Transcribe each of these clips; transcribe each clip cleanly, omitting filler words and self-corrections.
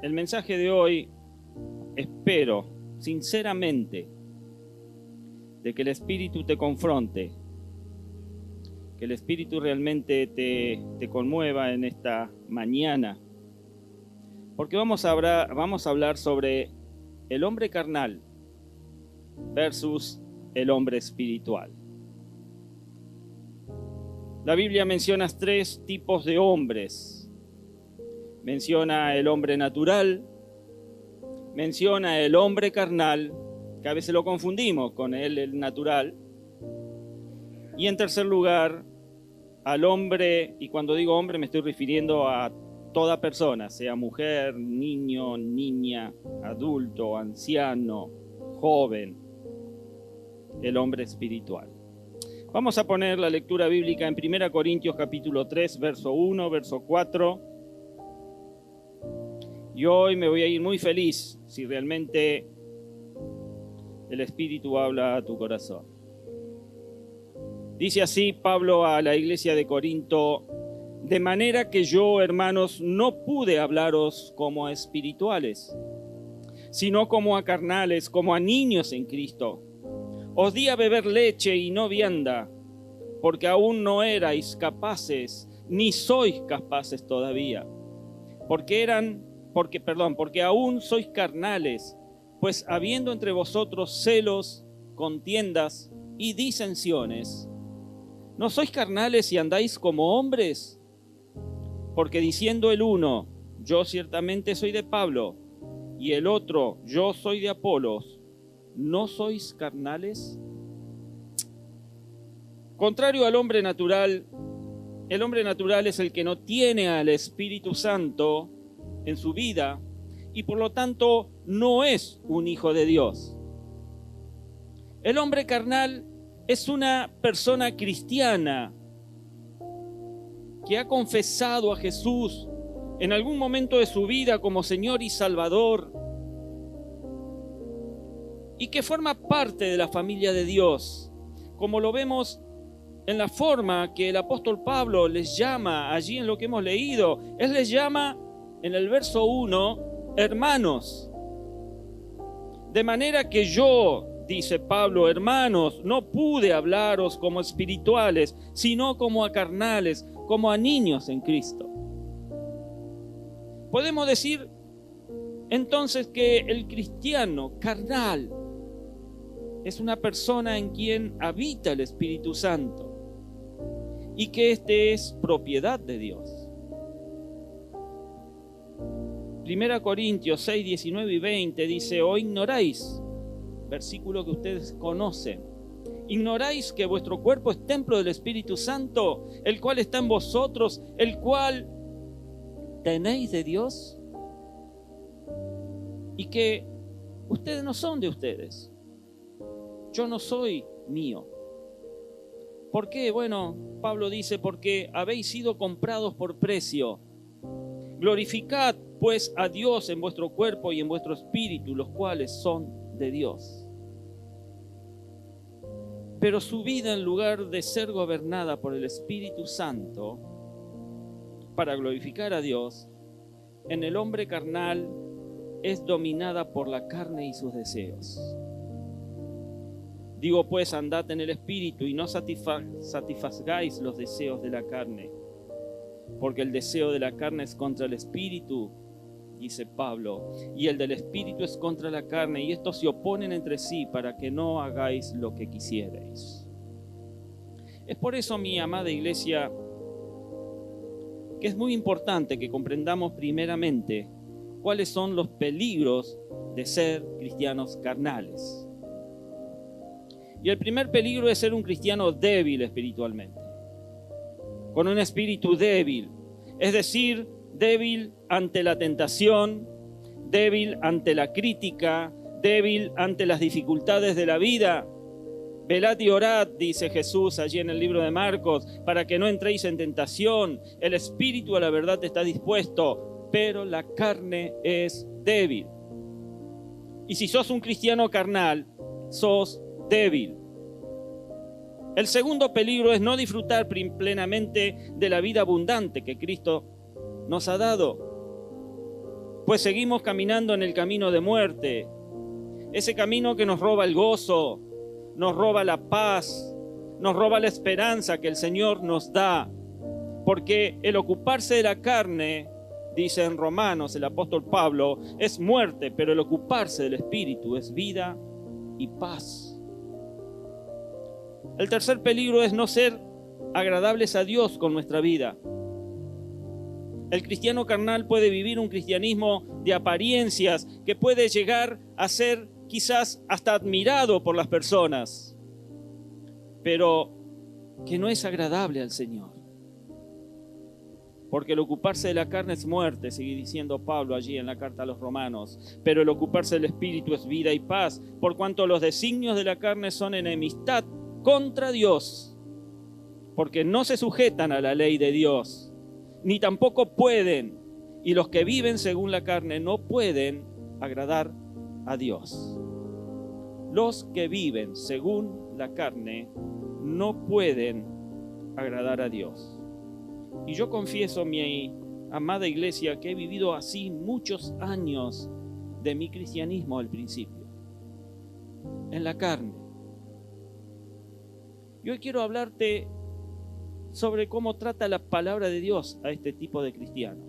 El mensaje de hoy, espero sinceramente de que el Espíritu te confronte, que el Espíritu realmente te conmueva en esta mañana, porque vamos a hablar sobre el hombre carnal versus el hombre espiritual. La Biblia menciona 3 tipos de hombres. Menciona el hombre natural, menciona el hombre carnal, que a veces lo confundimos con el natural, y en tercer lugar, al hombre, y cuando digo hombre me estoy refiriendo a toda persona, sea mujer, niño, niña, adulto, anciano, joven, el hombre espiritual. Vamos a poner la lectura bíblica en 1 Corintios capítulo 3, verso 1, verso 4. Y hoy me voy a ir muy feliz si realmente el Espíritu habla a tu corazón. Dice así Pablo a la iglesia de Corinto: de manera que yo, hermanos, no pude hablaros como a espirituales, sino como a carnales, como a niños en Cristo. Os di a beber leche y no vianda, porque aún no erais capaces, ni sois capaces todavía, porque aún sois carnales, pues habiendo entre vosotros celos, contiendas y disensiones, ¿no sois carnales y andáis como hombres? Porque diciendo el uno, yo ciertamente soy de Pablo, y el otro, yo soy de Apolos, ¿no sois carnales? Contrario al hombre natural, el hombre natural es el que no tiene al Espíritu Santo en su vida y por lo tanto no es un hijo de Dios. El hombre carnal es una persona cristiana que ha confesado a Jesús en algún momento de su vida como Señor y Salvador y que forma parte de la familia de Dios, como lo vemos en la forma que el apóstol Pablo les llama allí en lo que hemos leído. Él les llama en el verso 1, hermanos. De manera que yo, dice Pablo, hermanos, no pude hablaros como espirituales, sino como a carnales, como a niños en Cristo. Podemos decir entonces que el cristiano carnal es una persona en quien habita el Espíritu Santo y que este es propiedad de Dios. 1 Corintios 6, 19 y 20 dice: o ignoráis, versículo que ustedes conocen, ignoráis que vuestro cuerpo es templo del Espíritu Santo, el cual está en vosotros, el cual tenéis de Dios, y que ustedes no son de ustedes. Yo no soy mío. ¿Por qué? Bueno, Pablo dice: porque habéis sido comprados por precio. Glorificad pues a Dios en vuestro cuerpo y en vuestro espíritu, los cuales son de Dios. Pero su vida, en lugar de ser gobernada por el Espíritu Santo para glorificar a Dios, en el hombre carnal es dominada por la carne y sus deseos. Digo pues, andad en el Espíritu y no satisfagáis los deseos de la carne, porque el deseo de la carne es contra el Espíritu, dice Pablo, y el del Espíritu es contra la carne, y estos se oponen entre sí para que no hagáis lo que quisierais. Es por eso, mi amada iglesia, que es muy importante que comprendamos primeramente cuáles son los peligros de ser cristianos carnales. Y el primer peligro es ser un cristiano débil espiritualmente, con un espíritu débil, es decir, débil ante la tentación, débil ante la crítica, débil ante las dificultades de la vida. Velad y orad, dice Jesús allí en el libro de Marcos, para que no entréis en tentación. El espíritu a la verdad está dispuesto, pero la carne es débil. Y si sos un cristiano carnal, sos débil. El segundo peligro es no disfrutar plenamente de la vida abundante que Cristo nos ha dado. pues seguimos caminando en el camino de muerte. Ese camino que nos roba el gozo, nos roba la paz, nos roba la esperanza que el Señor nos da. Porque el ocuparse de la carne, dice en Romanos el apóstol Pablo, es muerte, pero el ocuparse del Espíritu es vida y paz. El tercer peligro es no ser agradables a Dios con nuestra vida. El cristiano carnal puede vivir un cristianismo de apariencias que puede llegar a ser quizás hasta admirado por las personas, pero que no es agradable al Señor. Porque el ocuparse de la carne es muerte, sigue diciendo Pablo allí en la carta a los Romanos, pero el ocuparse del Espíritu es vida y paz, por cuanto los designios de la carne son enemistad contra Dios, porque no se sujetan a la ley de Dios, ni tampoco pueden, y los que viven según la carne no pueden agradar a Dios. Los que viven según la carne no pueden agradar a Dios. Y yo confieso, mi amada iglesia, que he vivido así muchos años de mi cristianismo al principio, en la carne. Y hoy quiero hablarte sobre cómo trata la palabra de Dios a este tipo de cristiano.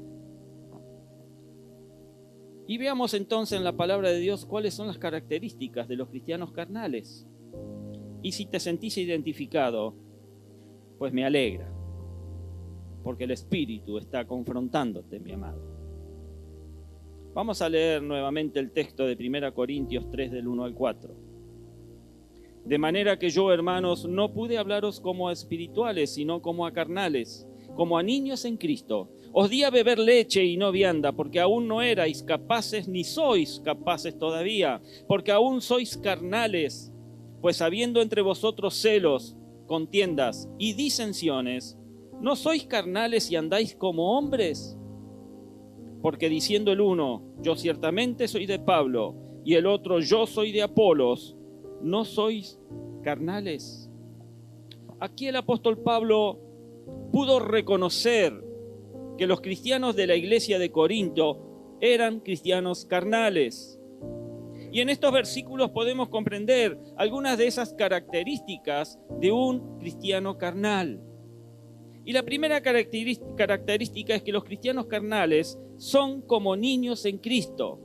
Y veamos entonces en la palabra de Dios cuáles son las características de los cristianos carnales. Y si te sentís identificado, pues me alegra, porque el Espíritu está confrontándote, mi amado. Vamos a leer nuevamente el texto de 1 Corintios 3 del 1 al 4. De manera que yo, hermanos, no pude hablaros como a espirituales, sino como a carnales, como a niños en Cristo. Os di a beber leche y no vianda, porque aún no erais capaces, ni sois capaces todavía, porque aún sois carnales, pues habiendo entre vosotros celos, contiendas y disensiones, ¿no sois carnales y andáis como hombres? Porque diciendo el uno, yo ciertamente soy de Pablo, y el otro, yo soy de Apolos, ¿no sois carnales? Aquí el apóstol Pablo pudo reconocer que los cristianos de la iglesia de Corinto eran cristianos carnales. Y en estos versículos podemos comprender algunas de esas características de un cristiano carnal. Y la primera característica es que los cristianos carnales son como niños en Cristo.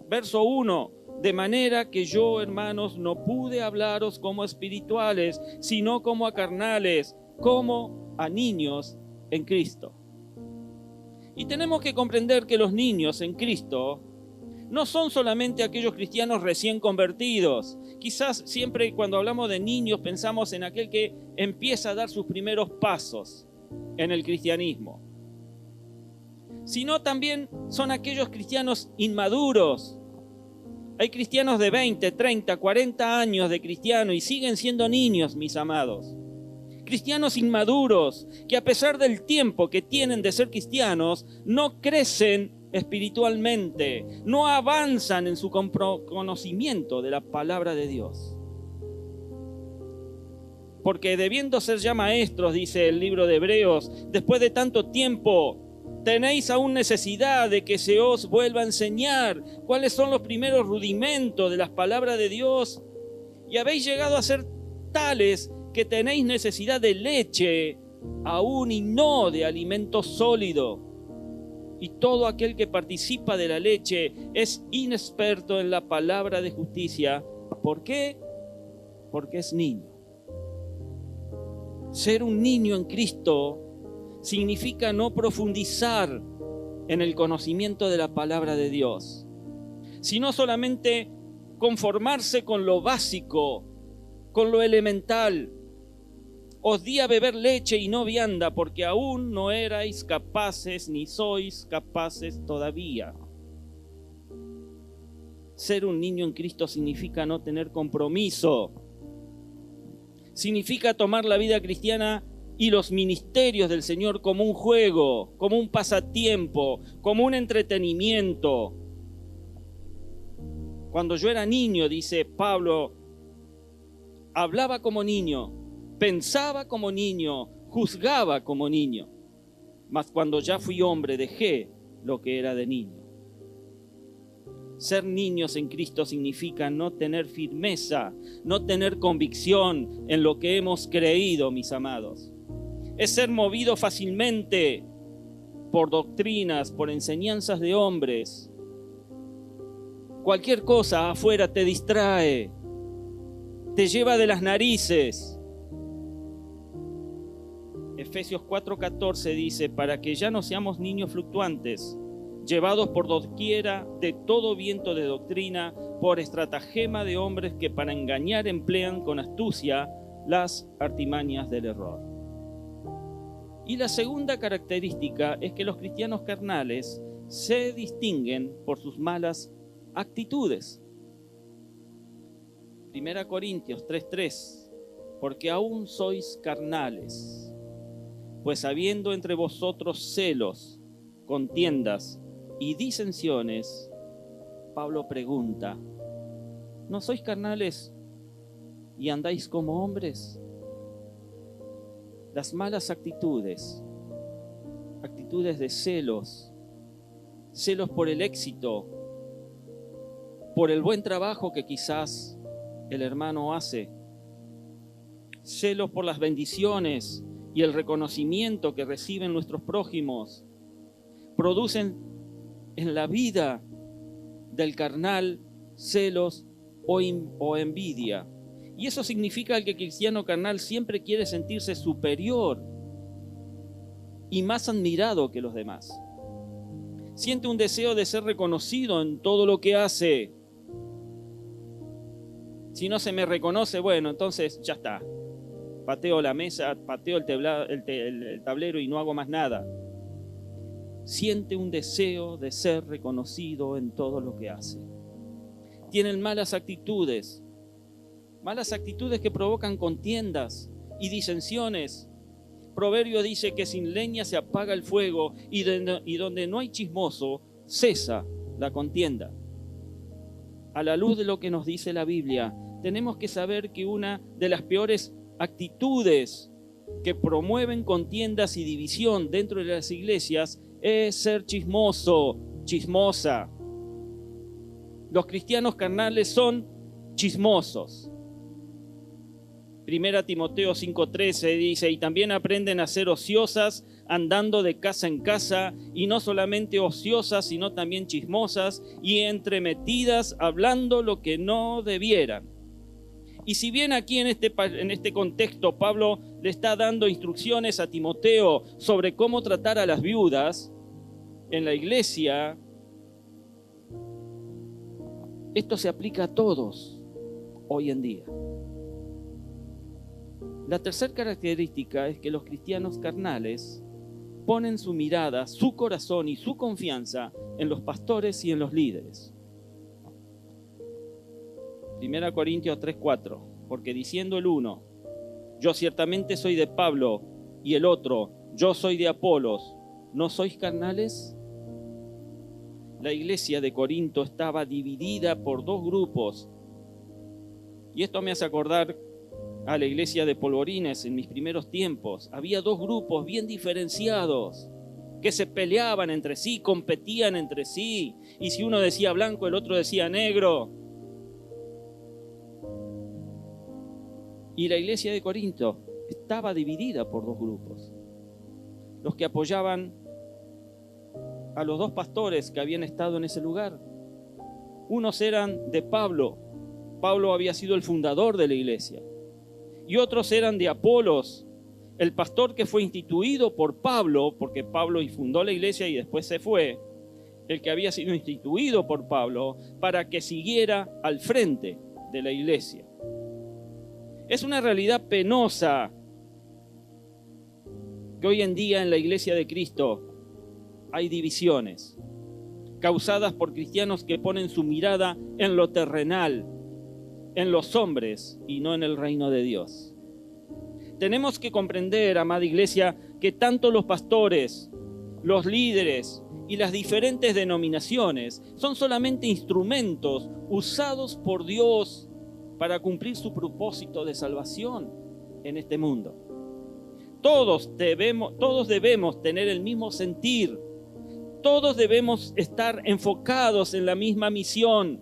Verso 1, de manera que yo, hermanos, no pude hablaros como espirituales, sino como a carnales, como a niños en Cristo. Y tenemos que comprender que los niños en Cristo no son solamente aquellos cristianos recién convertidos. Quizás siempre cuando hablamos de niños pensamos en aquel que empieza a dar sus primeros pasos en el cristianismo. Sino también son aquellos cristianos inmaduros. Hay cristianos de 20, 30, 40 años de cristiano y siguen siendo niños, mis amados. Cristianos inmaduros que a pesar del tiempo que tienen de ser cristianos, no crecen espiritualmente, no avanzan en su conocimiento de la palabra de Dios. Porque debiendo ser ya maestros, dice el libro de Hebreos, después de tanto tiempo, tenéis aún necesidad de que se os vuelva a enseñar cuáles son los primeros rudimentos de las palabras de Dios, y habéis llegado a ser tales que tenéis necesidad de leche aún y no de alimento sólido. Y todo aquel que participa de la leche es inexperto en la palabra de justicia. ¿Por qué? Porque es niño. Ser un niño en Cristo significa no profundizar en el conocimiento de la palabra de Dios, sino solamente conformarse con lo básico, con lo elemental. Os di a beber leche y no vianda, porque aún no erais capaces ni sois capaces todavía. Ser un niño en Cristo significa no tener compromiso. Significa tomar la vida cristiana y los ministerios del Señor como un juego, como un pasatiempo, como un entretenimiento. Cuando yo era niño, dice Pablo, hablaba como niño, pensaba como niño, juzgaba como niño. Mas cuando ya fui hombre, dejé lo que era de niño. Ser niños en Cristo significa no tener firmeza, no tener convicción en lo que hemos creído, mis amados. Es ser movido fácilmente por doctrinas, por enseñanzas de hombres. Cualquier cosa afuera te distrae, te lleva de las narices. Efesios 4:14 dice, para que ya no seamos niños fluctuantes, llevados por doquiera de todo viento de doctrina, por estratagema de hombres que para engañar emplean con astucia las artimañas del error. Y la segunda característica es que los cristianos carnales se distinguen por sus malas actitudes. 1 Corintios 3:3, porque aún sois carnales, pues habiendo entre vosotros celos, contiendas y disensiones, Pablo pregunta, ¿no sois carnales y andáis como hombres? Las malas actitudes, actitudes de celos, celos por el éxito, por el buen trabajo que quizás el hermano hace, celos por las bendiciones y el reconocimiento que reciben nuestros prójimos, producen en la vida del carnal celos o envidia. Y eso significa que el cristiano carnal siempre quiere sentirse superior y más admirado que los demás. Siente un deseo de ser reconocido en todo lo que hace. Si no se me reconoce, bueno, entonces ya está. Pateo la mesa, pateo el tablero y no hago más nada. Siente un deseo de ser reconocido en todo lo que hace. Tienen malas actitudes que provocan contiendas y disensiones. Proverbio dice que sin leña se apaga el fuego y donde no hay chismoso, cesa la contienda. A la luz de lo que nos dice la Biblia, tenemos que saber que una de las peores actitudes que promueven contiendas y división dentro de las iglesias es ser chismoso, chismosa. Los cristianos carnales son chismosos. 1 Timoteo 5:13 dice, y también aprenden a ser ociosas, andando de casa en casa, y no solamente ociosas, sino también chismosas y entremetidas, hablando lo que no debieran. Y si bien aquí en este contexto Pablo le está dando instrucciones a Timoteo sobre cómo tratar a las viudas en la iglesia, esto se aplica a todos hoy en día. La tercera característica es que los cristianos carnales ponen su mirada, su corazón y su confianza en los pastores y en los líderes. 1 Corintios 3:4, porque diciendo el uno, yo ciertamente soy de Pablo, y el otro, yo soy de Apolos, ¿no sois carnales? La iglesia de Corinto estaba dividida por dos grupos, y esto me hace acordar a la iglesia de Polvorines en mis primeros tiempos. Había dos grupos bien diferenciados que se peleaban entre sí, competían entre sí, y si uno decía blanco, el otro decía negro. Y la iglesia de Corinto estaba dividida por dos grupos. Los que apoyaban a los dos pastores que habían estado en ese lugar. Unos eran de Pablo. Pablo había sido el fundador de la iglesia. Y otros eran de Apolos, el pastor que fue instituido por Pablo, porque Pablo fundó la iglesia y después se fue, el que había sido instituido por Pablo para que siguiera al frente de la iglesia. Es una realidad penosa que hoy en día en la iglesia de Cristo hay divisiones causadas por cristianos que ponen su mirada en lo terrenal, en los hombres y no en el reino de Dios. Tenemos que comprender, amada iglesia, que tanto los pastores, los líderes y las diferentes denominaciones son solamente instrumentos usados por Dios para cumplir su propósito de salvación en este mundo. Todos debemos tener el mismo sentir. todos debemos estar enfocados en la misma misión.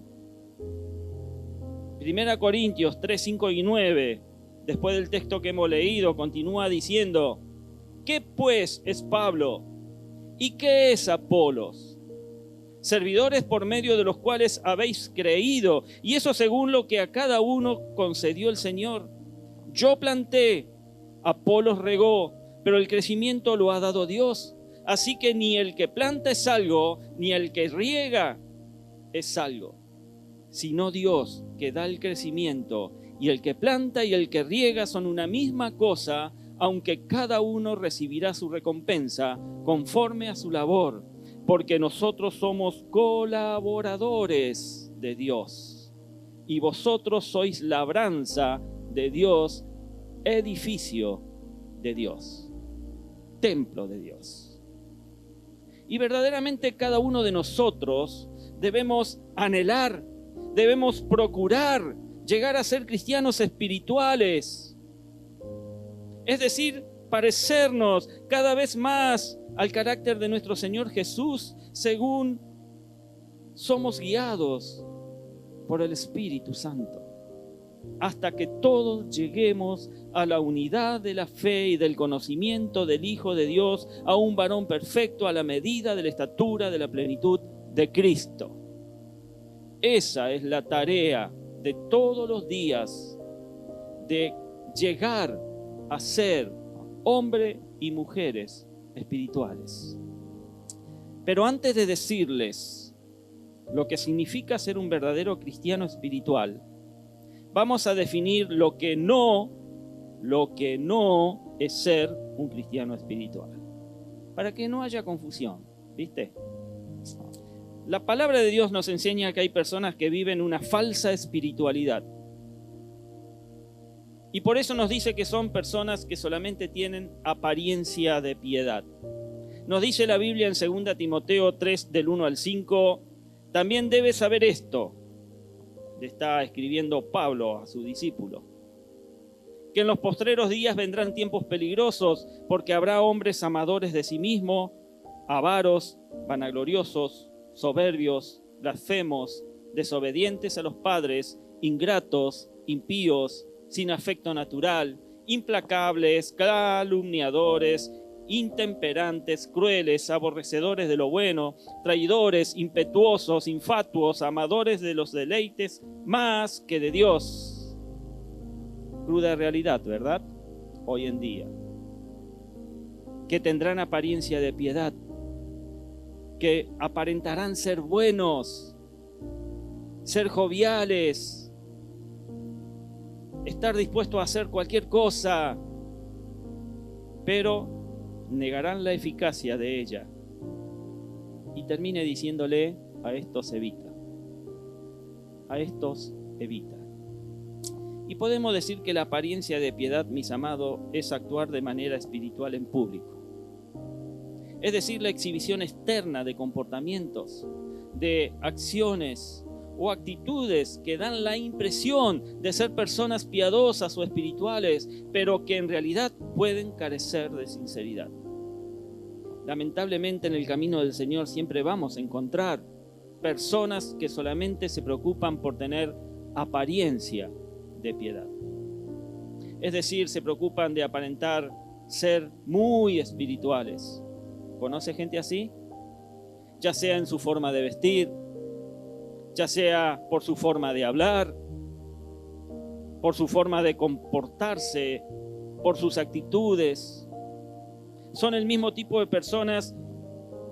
1 Corintios 3, 5 y 9, después del texto que hemos leído, continúa diciendo: ¿qué pues es Pablo? ¿Y qué es Apolos? Servidores por medio de los cuales habéis creído, y eso según lo que a cada uno concedió el Señor. Yo planté, Apolos regó, pero el crecimiento lo ha dado Dios. Así que ni el que planta es algo, ni el que riega es algo, sino Dios que da el crecimiento. Y el que planta y el que riega son una misma cosa, aunque cada uno recibirá su recompensa conforme a su labor, porque nosotros somos colaboradores de Dios, y vosotros sois labranza de Dios, edificio de Dios, templo de Dios. Y verdaderamente cada uno de nosotros debemos anhelar, debemos procurar llegar a ser cristianos espirituales. Es decir, parecernos cada vez más al carácter de nuestro Señor Jesús, según somos guiados por el Espíritu Santo, hasta que todos lleguemos a la unidad de la fe y del conocimiento del Hijo de Dios, a un varón perfecto a la medida de la estatura de la plenitud de Cristo. Esa es la tarea de todos los días, de llegar a ser hombres y mujeres espirituales. Pero antes de decirles lo que significa ser un verdadero cristiano espiritual, vamos a definir lo que no es ser un cristiano espiritual, para que no haya confusión, ¿viste? La palabra de Dios nos enseña que hay personas que viven una falsa espiritualidad. Y por eso nos dice que son personas que solamente tienen apariencia de piedad. Nos dice la Biblia en 2 Timoteo 3, del 1 al 5, también debes saber esto, le está escribiendo Pablo a su discípulo, que en los postreros días vendrán tiempos peligrosos, porque habrá hombres amadores de sí mismos, avaros, vanagloriosos, soberbios, blasfemos, desobedientes a los padres, ingratos, impíos, sin afecto natural, implacables, calumniadores, intemperantes, crueles, aborrecedores de lo bueno, traidores, impetuosos, infatuos, amadores de los deleites más que de Dios. Cruda realidad, ¿verdad? Hoy en día. Que tendrán apariencia de piedad, que aparentarán ser buenos, ser joviales, estar dispuestos a hacer cualquier cosa, pero negarán la eficacia de ella. Y termine diciéndole: a estos evita, a estos evita. Y podemos decir que la apariencia de piedad, mis amados, es actuar de manera espiritual en público. Es decir, la exhibición externa de comportamientos, de acciones o actitudes que dan la impresión de ser personas piadosas o espirituales, pero que en realidad pueden carecer de sinceridad. Lamentablemente en el camino del Señor siempre vamos a encontrar personas que solamente se preocupan por tener apariencia de piedad. Es decir, se preocupan de aparentar ser muy espirituales. ¿Conoce gente así? Ya sea en su forma de vestir, ya sea por su forma de hablar, por su forma de comportarse, por sus actitudes. Son el mismo tipo de personas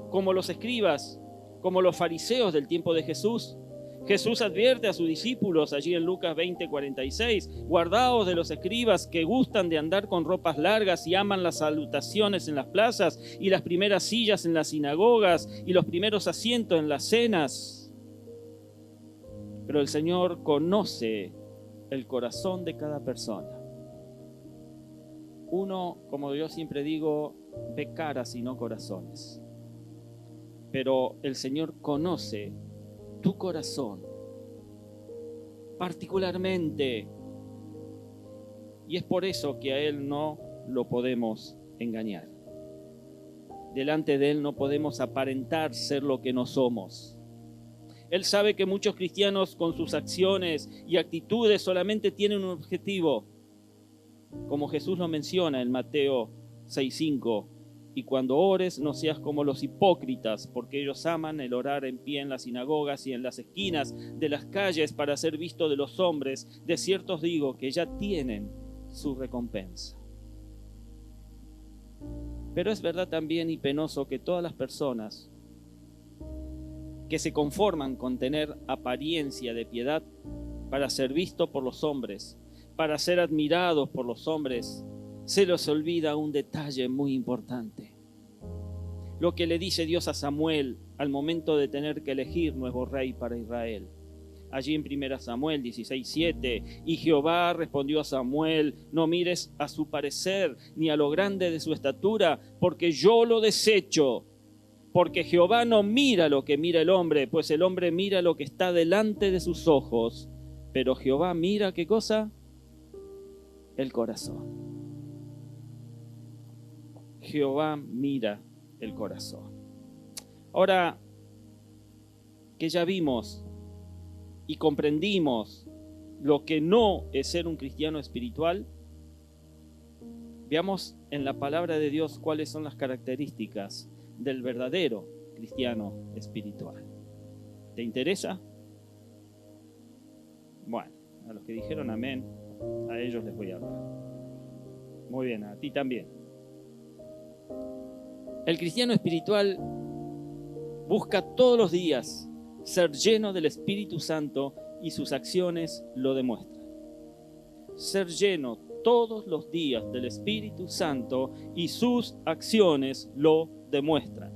como los escribas, como los fariseos del tiempo de Jesús. Jesús advierte a sus discípulos allí en Lucas 20:46, guardaos de los escribas que gustan de andar con ropas largas y aman las salutaciones en las plazas y las primeras sillas en las sinagogas y los primeros asientos en las cenas. Pero el Señor conoce el corazón de cada persona. Uno, como yo siempre digo, ve caras y no corazones. Pero el Señor conoce tu corazón particularmente, y es por eso que a Él no lo podemos engañar. delante de Él no podemos aparentar ser lo que no somos. Él sabe que muchos cristianos con sus acciones y actitudes solamente tienen un objetivo, como Jesús lo menciona en Mateo 6:5. Y cuando ores, no seas como los hipócritas, porque ellos aman el orar en pie en las sinagogas y en las esquinas de las calles para ser visto de los hombres. De cierto os digo que ya tienen su recompensa. Pero es verdad también y penoso que todas las personas que se conforman con tener apariencia de piedad para ser visto por los hombres, para ser admirados por los hombres, se les olvida un detalle muy importante. Lo que le dice Dios a Samuel al momento de tener que elegir nuevo rey para Israel. Allí en 1 Samuel 16:7, y Jehová respondió a Samuel: no mires a su parecer ni a lo grande de su estatura, porque yo lo desecho. Porque Jehová no mira lo que mira el hombre, pues el hombre mira lo que está delante de sus ojos, pero Jehová mira, ¿qué cosa? El corazón. Jehová mira el corazón. Ahora que ya vimos y comprendimos lo que no es ser un cristiano espiritual, veamos en la palabra de Dios cuáles son las características del verdadero cristiano espiritual. ¿Te interesa? Bueno, a los que dijeron amén, a ellos les voy a hablar. Muy bien, a ti también. El cristiano espiritual busca todos los días ser lleno del Espíritu Santo y sus acciones lo demuestran. Ser lleno todos los días del Espíritu Santo y sus acciones lo demuestran.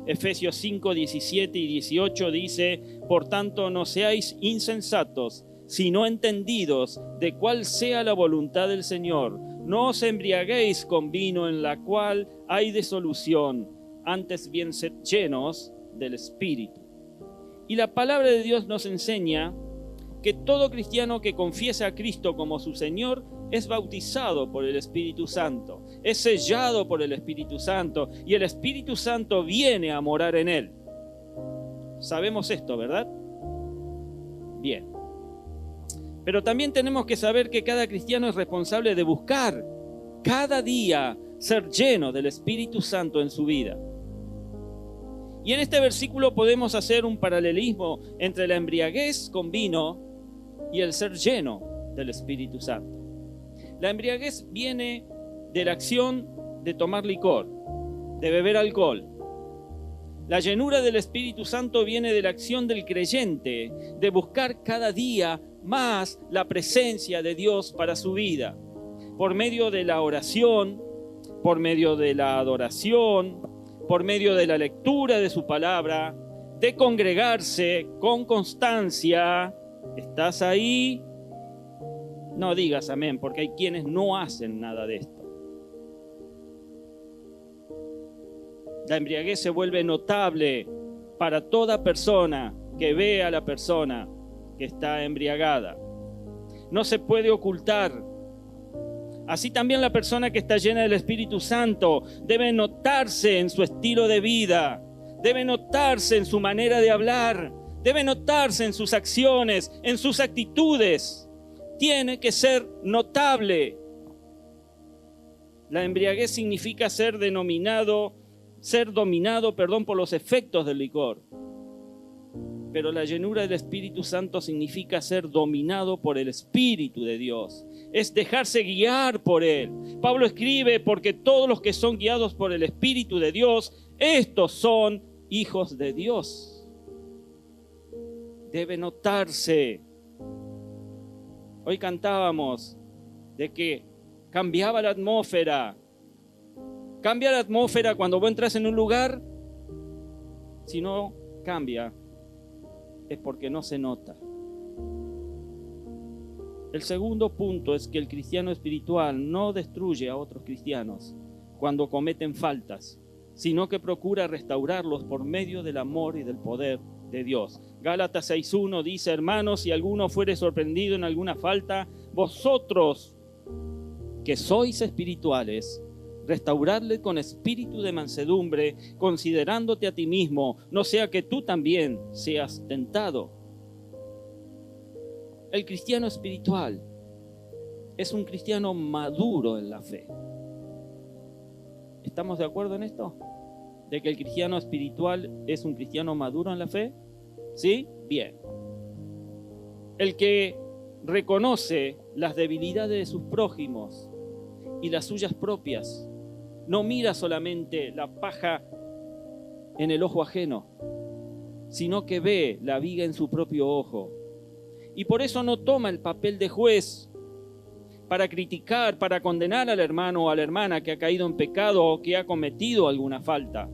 Efesios 5, 17 y 18 dice: por tanto no seáis insensatos, sino entendidos de cuál sea la voluntad del Señor. No os embriaguéis con vino en la cual hay disolución, antes bien sed llenos del Espíritu. Y la palabra de Dios nos enseña que todo cristiano que confiesa a Cristo como su Señor es bautizado por el Espíritu Santo, es sellado por el Espíritu Santo y el Espíritu Santo viene a morar en él. Sabemos esto, ¿verdad? Bien. Pero también tenemos que saber que cada cristiano es responsable de buscar cada día ser lleno del Espíritu Santo en su vida. Y en este versículo podemos hacer un paralelismo entre la embriaguez con vino y el ser lleno del Espíritu Santo. La embriaguez viene de la acción de tomar licor, de beber alcohol. La llenura del Espíritu Santo viene de la acción del creyente, de buscar cada día más la presencia de Dios para su vida, por medio de la oración, por medio de la adoración, por medio de la lectura de su palabra, de congregarse con constancia. ¿Estás ahí? No digas amén, porque hay quienes no hacen nada de esto. La embriaguez se vuelve notable para toda persona que ve a la persona que está embriagada. No se puede ocultar. Así también la persona que está llena del Espíritu Santo debe notarse en su estilo de vida, debe notarse en su manera de hablar, debe notarse en sus acciones, en sus actitudes. Tiene que ser notable. La embriaguez significa ser dominado por los efectos del licor. Pero la llenura del Espíritu Santo significa ser dominado por el Espíritu de Dios. Es dejarse guiar por Él. Pablo escribe: porque todos los que son guiados por el Espíritu de Dios, estos son hijos de Dios. Debe notarse. Hoy cantábamos de que cambiaba la atmósfera. Cambia la atmósfera cuando vos entras en un lugar. Si no cambia, es porque no se nota. El segundo punto es que el cristiano espiritual no destruye a otros cristianos cuando cometen faltas, sino que procura restaurarlos por medio del amor y del poder de Dios. Gálatas 6:1 dice: hermanos, si alguno fuere sorprendido en alguna falta, vosotros que sois espirituales, restaurarle con espíritu de mansedumbre, considerándote a ti mismo, no sea que tú también seas tentado. El cristiano espiritual es un cristiano maduro en la fe. ¿Estamos de acuerdo en esto? ¿De que el cristiano espiritual es un cristiano maduro en la fe? ¿Sí? Bien. El que reconoce las debilidades de sus prójimos y las suyas propias, no mira solamente la paja en el ojo ajeno, sino que ve la viga en su propio ojo. Y por eso no toma el papel de juez para criticar, para condenar al hermano o a la hermana que ha caído en pecado o que ha cometido alguna falta.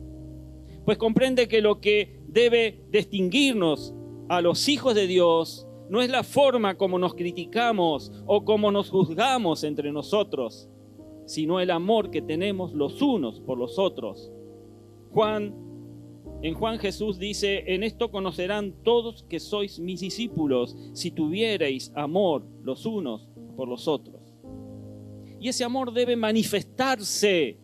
Pues comprende que lo que debe distinguirnos a los hijos de Dios no es la forma como nos criticamos o como nos juzgamos entre nosotros, sino el amor que tenemos los unos por los otros. En Juan Jesús dice: en esto conocerán todos que sois mis discípulos, si tuviereis amor los unos por los otros. Y ese amor debe manifestarse,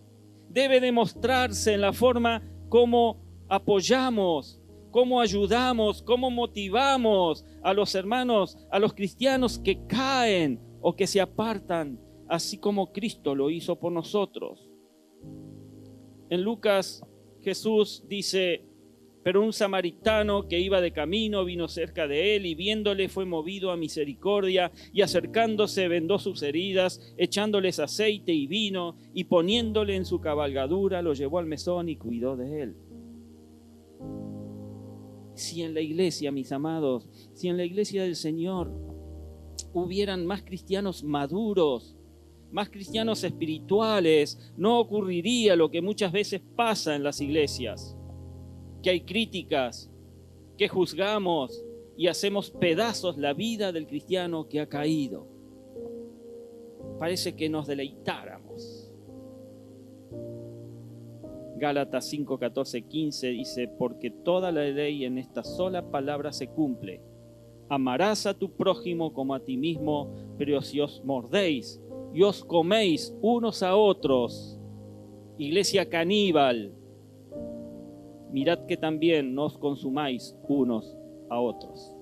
debe demostrarse en la forma como apoyamos, cómo ayudamos, cómo motivamos a los hermanos, a los cristianos que caen o que se apartan, así como Cristo lo hizo por nosotros. En Lucas, Jesús dice: pero un samaritano que iba de camino vino cerca de él y viéndole fue movido a misericordia y acercándose vendó sus heridas, echándoles aceite y vino y poniéndole en su cabalgadura lo llevó al mesón y cuidó de él. Si en la iglesia, mis amados, si en la iglesia del Señor hubieran más cristianos maduros, más cristianos espirituales, no ocurriría lo que muchas veces pasa en las iglesias, que hay críticas, que juzgamos y hacemos pedazos la vida del cristiano que ha caído. Parece que nos deleitáramos. Gálatas 5, 14, 15 dice: porque toda la ley en esta sola palabra se cumple: amarás a tu prójimo como a ti mismo, pero si os mordéis y os coméis unos a otros, iglesia caníbal, mirad que también no os consumáis unos a otros.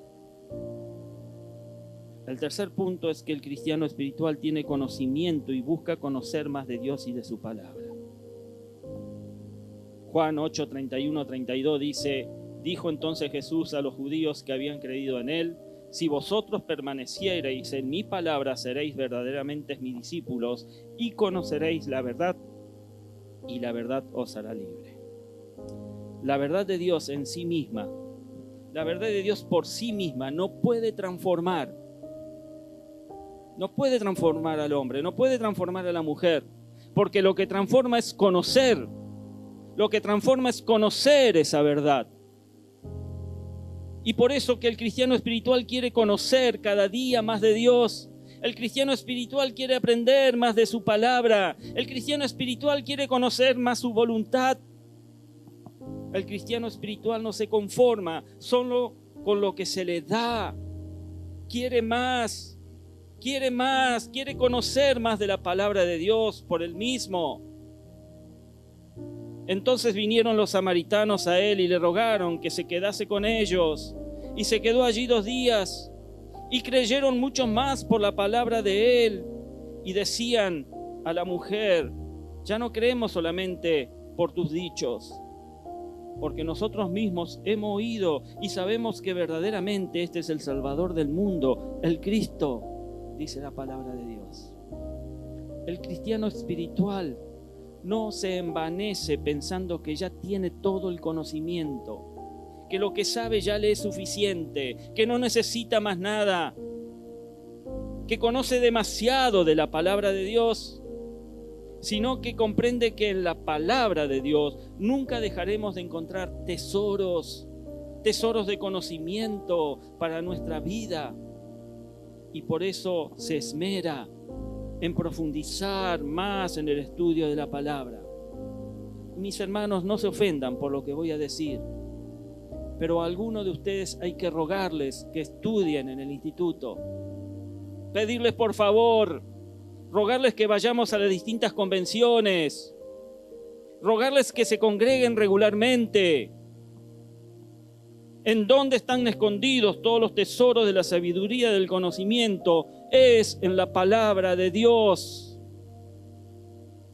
El tercer punto es que el cristiano espiritual tiene conocimiento y busca conocer más de Dios y de su palabra. Juan 8, 31, 32 dice: dijo entonces Jesús a los judíos que habían creído en él: si vosotros permaneciereis en mi palabra, seréis verdaderamente mis discípulos y conoceréis la verdad, y la verdad os hará libre. La verdad de Dios en sí misma, la verdad de Dios por sí misma no puede transformar. No puede transformar al hombre, no puede transformar a la mujer, porque lo que transforma es conocer. Lo que transforma es conocer esa verdad. Y por eso que el cristiano espiritual quiere conocer cada día más de Dios. El cristiano espiritual quiere aprender más de su palabra. El cristiano espiritual quiere conocer más su voluntad. El cristiano espiritual no se conforma solo con lo que se le da. Quiere más, quiere conocer más de la palabra de Dios por él mismo. Entonces vinieron los samaritanos a él y le rogaron que se quedase con ellos. Y se quedó allí 2 días. Y creyeron muchos más por la palabra de él. Y decían a la mujer: ya no creemos solamente por tus dichos, porque nosotros mismos hemos oído y sabemos que verdaderamente este es el Salvador del mundo, el Cristo, dice la palabra de Dios. El cristiano espiritual no se envanece pensando que ya tiene todo el conocimiento, que lo que sabe ya le es suficiente, que no necesita más nada, que conoce demasiado de la palabra de Dios, sino que comprende que en la palabra de Dios nunca dejaremos de encontrar tesoros de conocimiento para nuestra vida. Y por eso se esmera en profundizar más en el estudio de la palabra. Mis hermanos, no se ofendan por lo que voy a decir, pero a algunos de ustedes hay que rogarles que estudien en el instituto, pedirles por favor, rogarles que vayamos a las distintas convenciones, rogarles que se congreguen regularmente. ¿En dónde están escondidos todos los tesoros de la sabiduría, del conocimiento? Es en la palabra de Dios.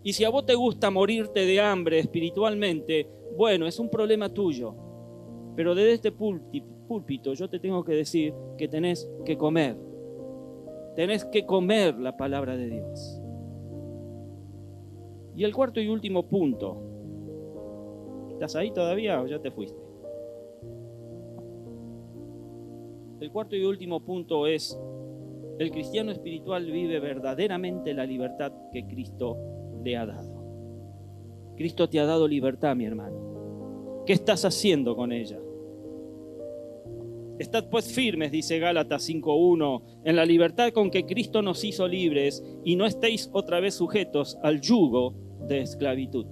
Y si a vos te gusta morirte de hambre espiritualmente, bueno, es un problema tuyo. Pero desde este púlpito yo te tengo que decir que tenés que comer. Tenés que comer la palabra de Dios. Y el cuarto y último punto. ¿Estás ahí todavía o ya te fuiste? El cuarto y último punto es: el cristiano espiritual vive verdaderamente la libertad que Cristo le ha dado. Cristo te ha dado libertad, mi hermano. ¿Qué estás haciendo con ella? Estad pues firmes, dice Gálatas 5:1, en la libertad con que Cristo nos hizo libres, y no estéis otra vez sujetos al yugo de esclavitud.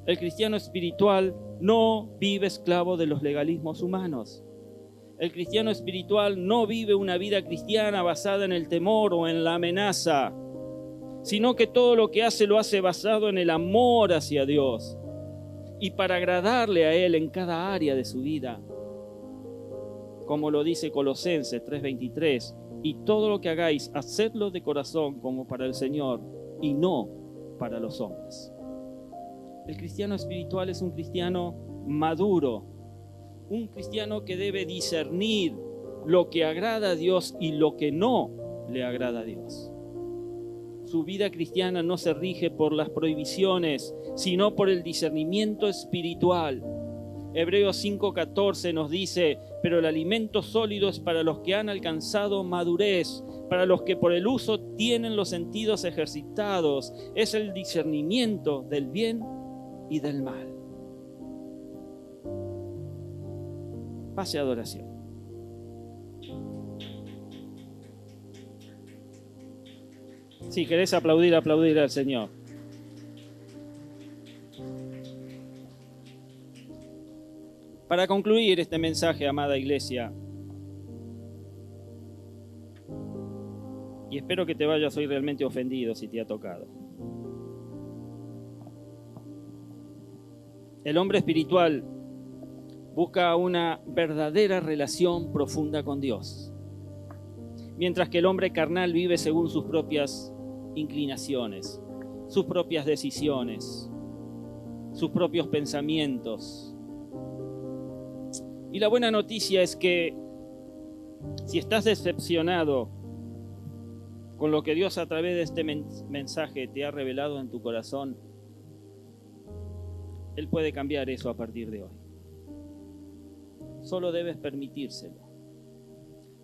El cristiano espiritual no vive esclavo de los legalismos humanos. El cristiano espiritual no vive una vida cristiana basada en el temor o en la amenaza, sino que todo lo que hace lo hace basado en el amor hacia Dios y para agradarle a Él en cada área de su vida. Como lo dice Colosenses 3:23, y todo lo que hagáis, hacedlo de corazón como para el Señor y no para los hombres. El cristiano espiritual es un cristiano maduro, un cristiano que debe discernir lo que agrada a Dios y lo que no le agrada a Dios. Su vida cristiana no se rige por las prohibiciones, sino por el discernimiento espiritual. Hebreos 5:14 nos dice: pero el alimento sólido es para los que han alcanzado madurez, para los que por el uso tienen los sentidos ejercitados. Es el discernimiento del bien y del mal. Pase a adoración. Si querés aplaudir al Señor. Para concluir este mensaje, amada iglesia, y espero que te vayas hoy realmente ofendido si te ha tocado. El hombre espiritual busca una verdadera relación profunda con Dios, mientras que el hombre carnal vive según sus propias inclinaciones, sus propias decisiones, sus propios pensamientos. Y la buena noticia es que si estás decepcionado con lo que Dios a través de este mensaje te ha revelado en tu corazón, Él puede cambiar eso a partir de hoy. Solo debes permitírselo.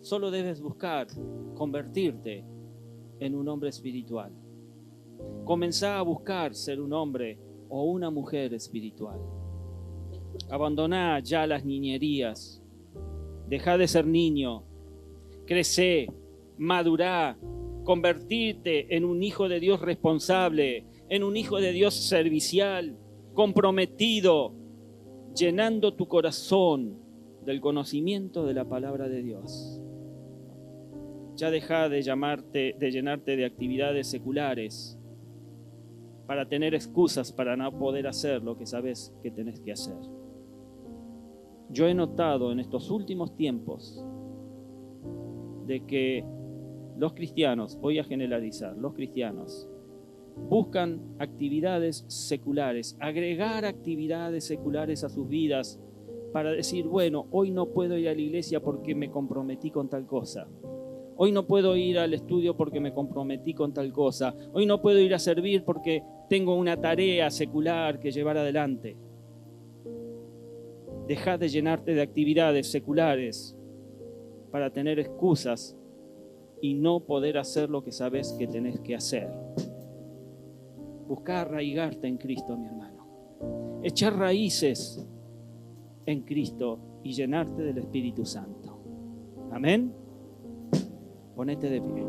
Solo debes buscar convertirte en un hombre espiritual. Comenzá a buscar ser un hombre o una mujer espiritual. Abandoná ya las niñerías. Dejá de ser niño. Crecé, madurá, convertirte en un hijo de Dios responsable, en un hijo de Dios servicial, comprometido, llenando tu corazón del conocimiento de la palabra de Dios. Ya deja de llenarte de actividades seculares para tener excusas para no poder hacer lo que sabes que tenés que hacer. Yo he notado en estos últimos tiempos de que los cristianos, voy a generalizar, los cristianos buscan actividades seculares, agregar actividades seculares a sus vidas para decir, bueno, hoy no puedo ir a la iglesia porque me comprometí con tal cosa. Hoy no puedo ir al estudio porque me comprometí con tal cosa. Hoy no puedo ir a servir porque tengo una tarea secular que llevar adelante. Deja de llenarte de actividades seculares para tener excusas y no poder hacer lo que sabes que tenés que hacer. Busca arraigarte en Cristo, mi hermano. Echar raíces en Cristo y llenarte del Espíritu Santo. Amén. Ponete de pie.